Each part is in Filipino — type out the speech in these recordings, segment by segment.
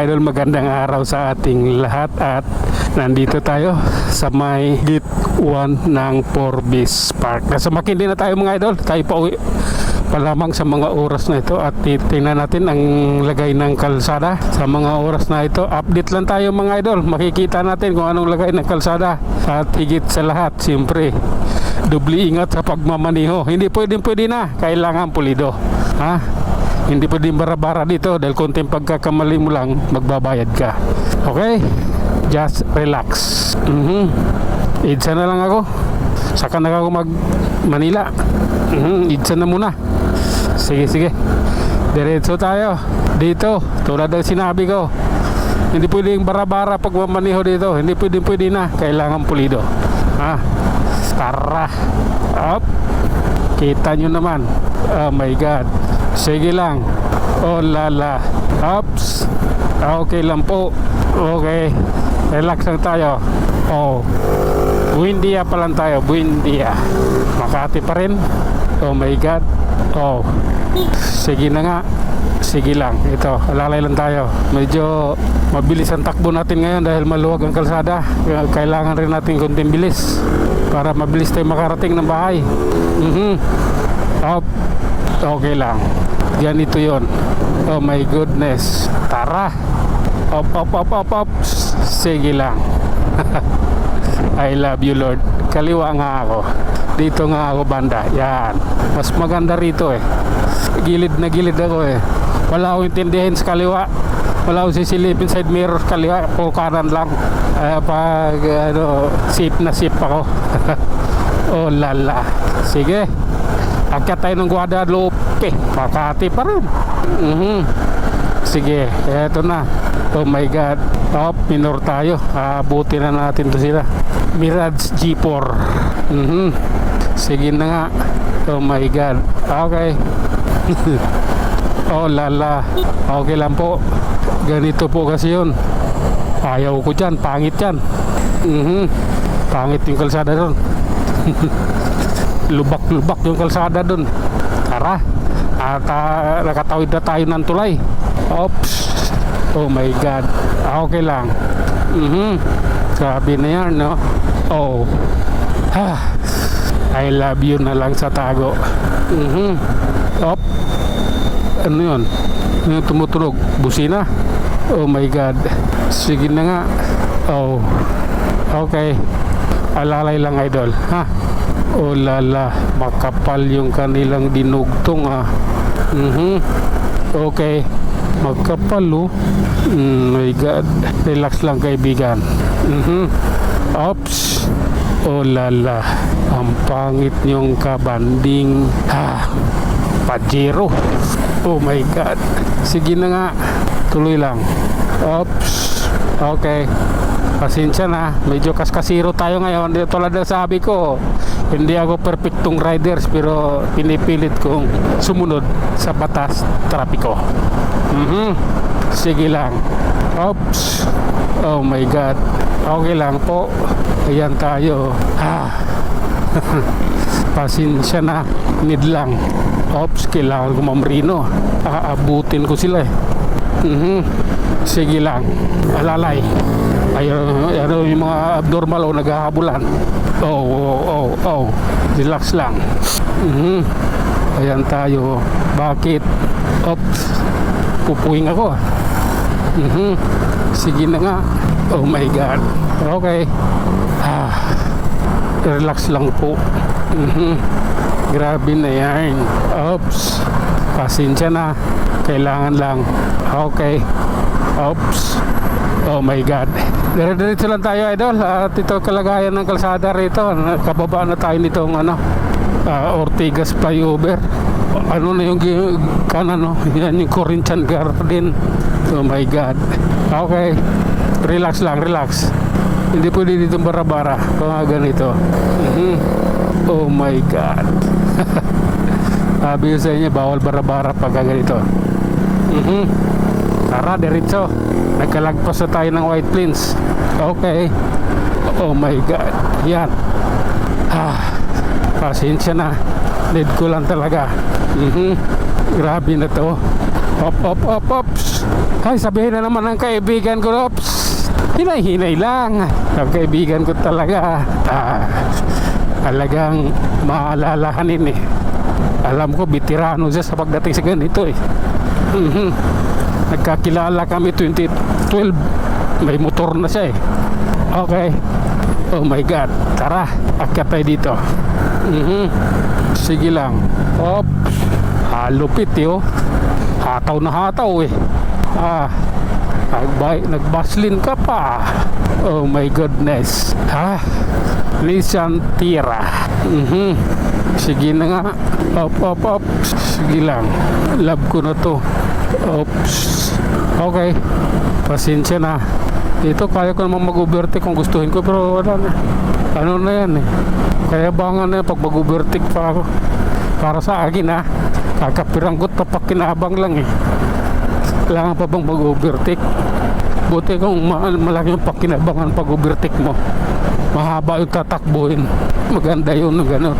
idol, magandang araw sa ating lahat at nandito tayo sa may gate 1 ng Forbes Park. Nasa Makindi na tayo mga idol, tayo pa uwi pa lamang sa mga oras na ito at titingnan natin ang lagay ng kalsada sa mga oras na ito. Update lang tayo mga idol, makikita natin kung anong lagay ng kalsada at higit sa lahat siyempre dubli ingat sa pagmamaniho. Hindi pwede na, kailangan pulido, ha? Hindi pwedeng bara-bara dito dahil konting pagkakamali mo lang magbabayad ka. Okay? Just relax. Idsa na lang ako. Saka na ako mag Manila. Idsa na muna. Sige. Diretso tayo. Dito, tulad ng sinabi ko. Hindi pwedeng bara-bara pagmamaniho dito. Hindi pwede na. Kailangan pulido. Ha? Tara. Up. Kita nyo naman. Oh my God. Sige lang. Oh lala. Ups. Okay lang po. Okay. Relax lang tayo. Oh. Buendia pa lang tayo. Buendia. Makati pa rin. Oh my God. Oh. Sige na nga. Sige lang. Ito. Alalay lang tayo. Medyo mabilis ang takbo natin ngayon dahil maluwag ang kalsada. Kailangan rin natin kunting bilis para mabilis tayo makarating ng bahay. Up. Okay lang. Ganito yon. Oh my goodness. Tara. Up. Sige lang. I love you Lord. Kaliwa nga ako. Dito nga ako banda. Yan. Mas maganda rito eh. Gilid na gilid ako eh. Wala akong intindihin sa kaliwa. Wala akong sisilipin side mirror kaliwa. O kanan lang. Pag safe na safe ako. Oh lala. Sige. Akyat tayo ng Guadalupe. Makati pa rin. Sige, eto na. Oh my God. Minor tayo. Abuti na natin to sila. Mirage G4. Sige na nga. Oh my God. Okay. Oh lala. Okay lang po. Ganito po kasi yun. Ayaw ko dyan. Pangit yan. Pangit yung kalsada doon. Lubak-lubak yung kalsada dun. Tara. At nakatawid na tayo ng tulay. Oops. Oh my God. Okay lang. Sabi na yan, no? Oh. I love you na lang sa tago. Op. Ano yun? Yung tumutunog. Busina. Oh my God. Sige na nga. Oh. Okay. Alalay lang idol. Ha? Oh lala, makapal yung kanilang dinugtong Okay, magkapal oh. My God, relax lang kaibigan. Oops. Oh lala, ang pangit yung kabanding. Pajero. Oh my God. Sige na nga, tuloy lang. Oops. Okay. Pasensya na, medyo kaskasiro tayo ngayon. Tulad na sabi ko, hindi ako perfectong riders pero pinipilit kong sumunod sa batas trapiko. Sige lang. Oops. Oh my God. Okay lang po. Ayan tayo. Pasensya na. Need lang. Oops. Kailangan ko mamrino. Aabutin ko sila eh. Sige lang. Alalay. Ayun yung mga abnormal o naghahabulan. Oh. Relax lang. Ayan tayo. Bakit? Oops. Pupuwing ako. Sige na nga. Oh my God. Okay. Relax lang po. Grabe na yan. Oops. Pasensya na. Kailangan lang. Okay. Oops. Oh my God. Diretso lang tayo idol. At ito kalagayan ng kalsada rito. Kababa na tayo nitong Ortigas flyover. Ano na yung kanan no? Yan yung Corinthian Garden. Oh my God. Okay. Relax lang, relax. Hindi pwede dito bara-bara. Kung ganito. Oh my God. Sabi ko sa inyo, bawal bara-bara pag ganito. Tara, diretso. Nagkalagpas na tayo ng White Plains. Okay. Oh my God. Yan. Pasensya na. Need ko lang talaga. Grabe na to. Op. Ay, sabihin na naman ng kaibigan ko, ops. Hinay-hinay lang. Ang kaibigan ko talaga. Talagang maalalahanin eh. Alam ko, veterano siya sa pagdating sa ganito eh. Nagkakilala kami 2012. May motor na siya eh. Okay. Oh my God. Tara, akyat tayo dito. Sige lang. Ops. Halupit yo. Hataw na hataw eh. Nagbaslin ka pa. Oh my goodness. Nissan Tira. Sige na nga. Op. Sige lang. Love ko na to. Oops. Okay. Pasensya na. Dito kaya ko naman mag-overtake kung gustuhin ko, pero wala na. Ano na yan eh. Kaya bangan na pag mag-overtake pa ako. Para sa akin ha. Kakapiranggot pa pakinabang lang eh. Kailangan pa bang mag-overtake? Buti kung malaki yung pakinabangan pag-overtake mo. Mahaba yung tatakbuhin. Maganda yun ng gano'n.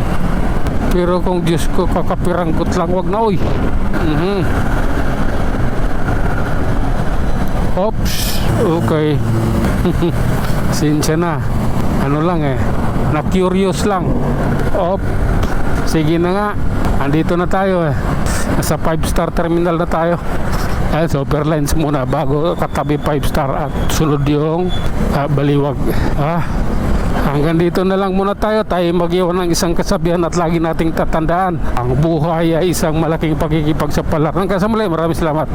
Pero kung Diyos ko kakapiranggot lang, wag na uy. Oops. Okay. Sinsya na. Ano lang eh. Na-curious lang. Op. Sige na nga. Andito na tayo eh. Nasa 5-star terminal na tayo. Ay, Super Lines muna bago katabi 5-star at sunod yung Baliwag. Hanggang dito na lang muna tayo. Tayo mag-iwan ng isang kasabihan at lagi nating tatandaan. Ang buhay ay isang malaking pakikipagsapalaran. Hanggang sa muli. Maraming salamat.